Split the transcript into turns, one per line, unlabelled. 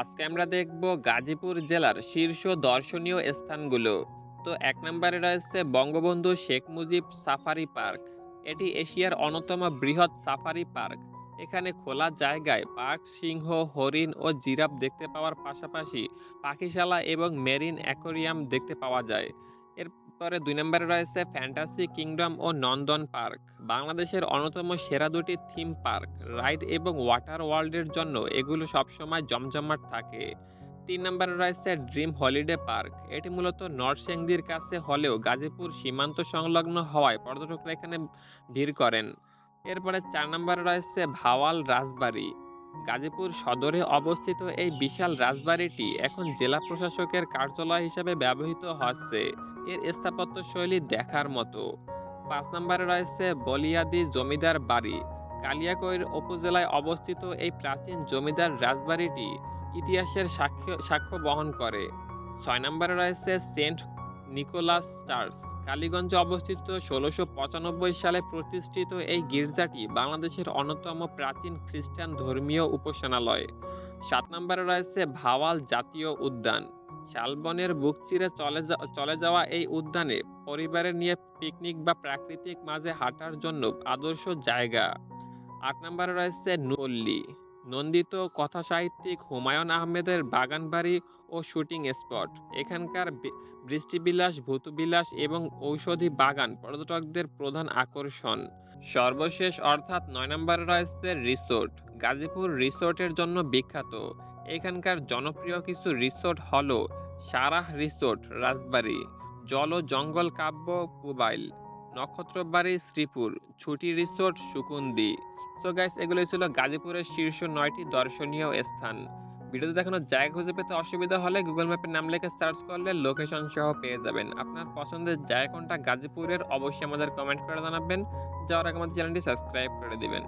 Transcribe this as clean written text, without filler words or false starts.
আজকে আমরা দেখব গাজীপুর জেলার শীর্ষ দর্শনীয় স্থানগুলো। তো এক নম্বরে রয়েছে বঙ্গবন্ধু শেখ মুজিব সাফারি পার্ক। এটি এশিয়ার অন্যতম বৃহৎ সাফারি পার্ক। এখানে খোলা জায়গায় বাঘ, সিংহ, হরিণ ও জিরাফ দেখতে পাওয়ার পাশাপাশি পাখিশালা এবং মেরিন অ্যাকোরিয়াম দেখতে পাওয়া যায়। এরপরে দুই নম্বরে রয়েছে ফ্যান্টাসি কিংডম ও নন্দন পার্ক। বাংলাদেশের অন্যতম সেরা দুটি থিম পার্ক, রাইড এবং ওয়াটার ওয়ার্ল্ডের জন্য এগুলো সবসময় জমজমাট থাকে। ৩ নম্বরে রয়েছে ড্রিম হলিডে পার্ক। এটি মূলত নরসিংদীর কাছে হলেও গাজীপুর সীমান্ত সংলগ্ন হওয়ায় পর্যটকরা এখানে ভিড় করেন। এরপরে ৪ নম্বরে রয়েছে ভাওয়াল রাজবাড়ি। গাজীপুর সদরে অবস্থিত এই বিশাল রাজবাড়িটি এখন জেলা প্রশাসকের কার্যালয় হিসেবে ব্যবহৃত হচ্ছে। এর স্থাপত্যশৈলী দেখার মতো। ৫ নম্বরে রয়েছে বলিয়াদি জমিদার বাড়ি। কালিয়াকৈর উপজেলায় অবস্থিত এই প্রাচীন জমিদার রাজবাড়িটি ইতিহাসের সাক্ষ্য সাক্ষ্য বহন করে। ৬ নম্বরে রয়েছে সেন্ট নিকোলাস চার্চ। কালীগঞ্জে অবস্থিত ১৬৯৫ সালে প্রতিষ্ঠিত এই গির্জাটি বাংলাদেশের অন্যতম প্রাচীন খ্রিস্টান ধর্মীয় উপাসনালয়। ৭ নম্বরে রয়েছে ভাওয়াল জাতীয় উদ্যান। শালবনের বুক চিরে চলে যাওয়া এই উদ্যানে পরিবারের নিয়ে পিকনিক বা প্রাকৃতিক মাঝে হাঁটার জন্য আদর্শ জায়গা। ৮ নম্বরে রয়েছে পল্লী, নন্দিত কথাসাহিত্যিক হুমায়ুন আহমেদের বাগানবাড়ি ও শুটিং স্পট। এখানকার বৃষ্টিবিলাস, ভূতবিলাস এবং ঔষধি বাগান পর্যটকদের প্রধান আকর্ষণ। সর্বশেষ অর্থাৎ ৯ নম্বরে রয়েছে রিসোর্ট। গাজীপুর রিসোর্টের জন্য বিখ্যাত। এখানকার জনপ্রিয় কিছু রিসোর্ট হলো সারাহ রিসোর্ট রাজবাড়ী, জল ও জঙ্গল কাব্য পুবাইল, নক্ষত্রবাড়ি শ্রীপুর, ছুটি রিসোর্ট সুকুন্দি। সো গাইস, এগুলোই ছিল গাজীপুরের শীর্ষ ৯টি দর্শনীয় স্থান। ভিডিওতে দেখানোর জায়গা খুঁজে পেতে অসুবিধা হলে গুগল ম্যাপে নাম লিখে সার্চ করলে লোকেশন সহ পেয়ে যাবেন। আপনার পছন্দের জায়গা কোনটা গাজীপুরের অবশ্যই আমাদের কমেন্ট করে জানাবেন। যাওয়ার আগে আমাদের চ্যানেলটি সাবস্ক্রাইব করে দিবেন।